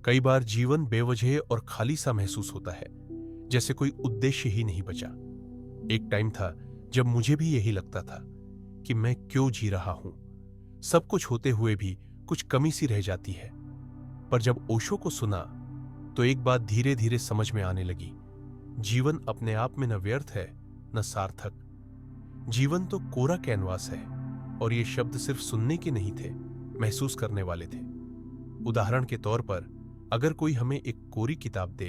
कई बार जीवन बेवजह और खाली सा महसूस होता है, जैसे कोई उद्देश्य ही नहीं बचा। एक टाइम था जब मुझे भी यही लगता था कि मैं क्यों जी रहा हूं। सब कुछ होते हुए भी कुछ कमी सी रह जाती है। पर जब ओशो को सुना तो एक बात धीरे धीरे समझ में आने लगी। जीवन अपने आप में न व्यर्थ है न सार्थक। जीवन तो कोरा कैनवास है, और ये शब्द सिर्फ सुनने के नहीं थे, महसूस करने वाले थे। उदाहरण के तौर पर, अगर कोई हमें एक कोरी किताब दे,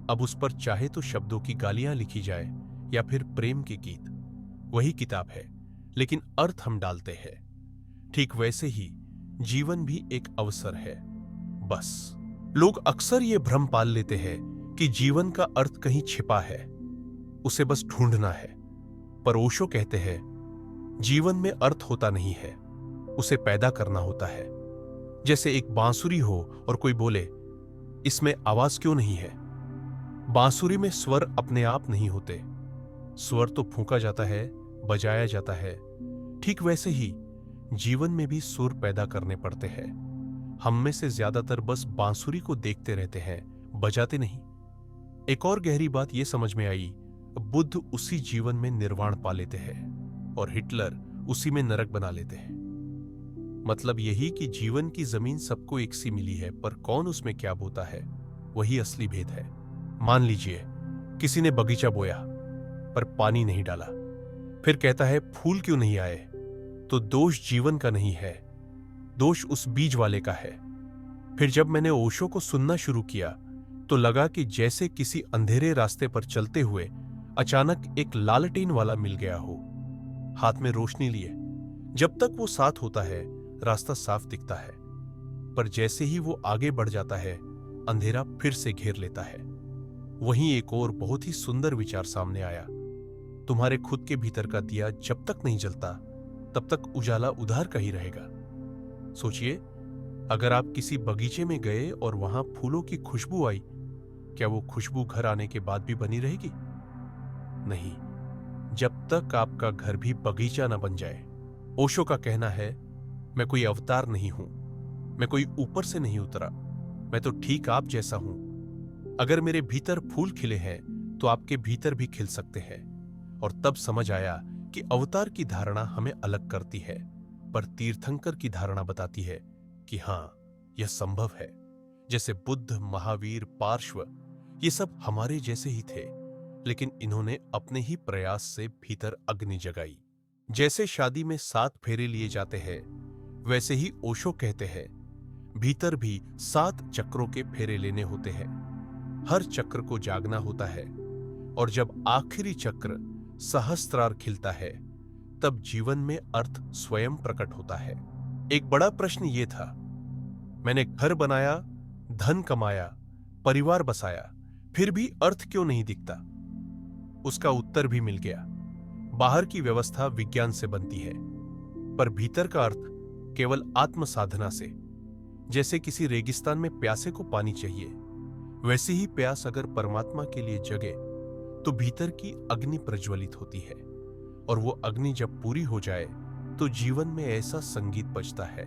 अब उस पर चाहे तो शब्दों की गालियां लिखी जाए या फिर प्रेम के गीत, वही किताब है, लेकिन अर्थ हम डालते हैं। ठीक वैसे ही जीवन भी एक अवसर है, बस। लोग अक्सर ये भ्रम पाल लेते हैं कि जीवन का अर्थ कहीं छिपा है, उसे बस ढूंढना है। पर ओशो कहते हैं, जीवन में अर्थ होता नहीं है, उसे पैदा करना होता है। जैसे एक बांसुरी हो और कोई बोले, इसमें आवाज क्यों नहीं है? बांसुरी में स्वर अपने आप नहीं होते, स्वर तो फूंका जाता है, बजाया जाता है। ठीक वैसे ही जीवन में भी सुर पैदा करने पड़ते हैं। हम में से ज्यादातर बस बांसुरी को देखते रहते हैं, बजाते नहीं। एक और गहरी बात यह समझ में आई, बुद्ध उसी जीवन में निर्वाण पा लेते हैं और हिटलर उसी में नरक बना लेते हैं। मतलब यही कि जीवन की जमीन सबको एक सी मिली है, पर कौन उसमें क्या बोता है, वही असली भेद है। मान लीजिए किसी ने बगीचा बोया पर पानी नहीं डाला, फिर कहता है फूल क्यों नहीं आए, तो दोष जीवन का नहीं है, दोष उस बीज वाले का है। फिर जब मैंने ओशो को सुनना शुरू किया तो लगा कि जैसे किसी अंधेरे रास्ते पर चलते हुए अचानक एक लालटेन वाला मिल गया हो, हाथ में रोशनी लिए। जब तक वो साथ होता है रास्ता साफ दिखता है, पर जैसे ही वो आगे बढ़ जाता है अंधेरा फिर से घेर लेता है। वहीं एक और बहुत ही सुंदर विचार सामने आया, तुम्हारे खुद के भीतर का दिया जब तक नहीं जलता तब तक उजाला उधार का ही रहेगा। सोचिए, अगर आप किसी बगीचे में गए और वहां फूलों की खुशबू आई, क्या वो खुशबू घर आने के बाद भी बनी रहेगी? नहीं, जब तक आपका घर भी बगीचा न बन जाए। ओशो का कहना है, मैं कोई अवतार नहीं हूं, मैं कोई ऊपर से नहीं उतरा, मैं तो ठीक आप जैसा हूं। अगर मेरे भीतर फूल खिले हैं तो आपके भीतर भी खिल सकते हैं। और तब समझ आया कि अवतार की धारणा हमें अलग करती है, पर तीर्थंकर की धारणा बताती है कि हां, यह संभव है। जैसे बुद्ध, महावीर, पार्श्व, ये सब हमारे जैसे ही थे, लेकिन इन्होंने अपने ही प्रयास से भीतर अग्नि जगाई। जैसे शादी में 7 फेरे लिए जाते हैं, वैसे ही ओशो कहते हैं, भीतर भी 7 चक्रों के फेरे लेने होते हैं। हर चक्र को जागना होता है, और जब आखिरी चक्र सहस्त्रार खिलता है, तब जीवन में अर्थ स्वयं प्रकट होता है। एक बड़ा प्रश्न यह था, मैंने घर बनाया, धन कमाया, परिवार बसाया, फिर भी अर्थ क्यों नहीं दिखता? उसका उत्तर भी मिल गया। बाहर की व्यवस्था विज्ञान से बनती है, पर भीतर का अर्थ केवल आत्म साधना से। जैसे किसी रेगिस्तान में प्यासे को पानी चाहिए, वैसे ही प्यास अगर परमात्मा के लिए जगे तो भीतर की अग्नि प्रज्वलित होती है, और वो अग्नि जब पूरी हो जाए तो जीवन में ऐसा संगीत बजता है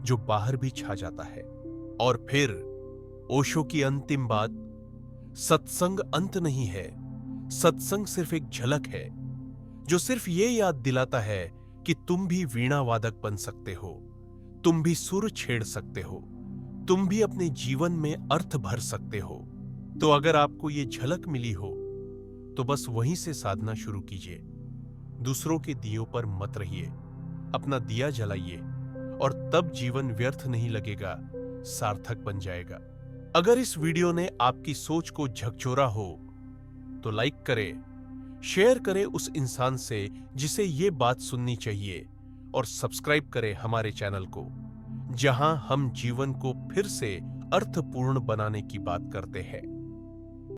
जो बाहर भी छा जाता है। और फिर ओशो की अंतिम बात, सत्संग अंत नहीं है, सत्संग सिर्फ एक झलक है जो सिर्फ ये याद दिलाता है कि तुम भी वीणा वादक बन सकते हो, तुम भी सुर छेड़ सकते हो, तुम भी अपने जीवन में अर्थ भर सकते हो। तो अगर आपको ये झलक मिली हो तो बस वहीं से साधना शुरू कीजिए। दूसरों के दियों पर मत रहिए, अपना दिया जलाइए, और तब जीवन व्यर्थ नहीं लगेगा, सार्थक बन जाएगा। अगर इस वीडियो ने आपकी सोच को झकझोरा हो तो लाइक करें, शेयर करें उस इंसान से जिसे ये बात सुननी चाहिए, और सब्सक्राइब करें हमारे चैनल को, जहां हम जीवन को फिर से अर्थपूर्ण बनाने की बात करते हैं।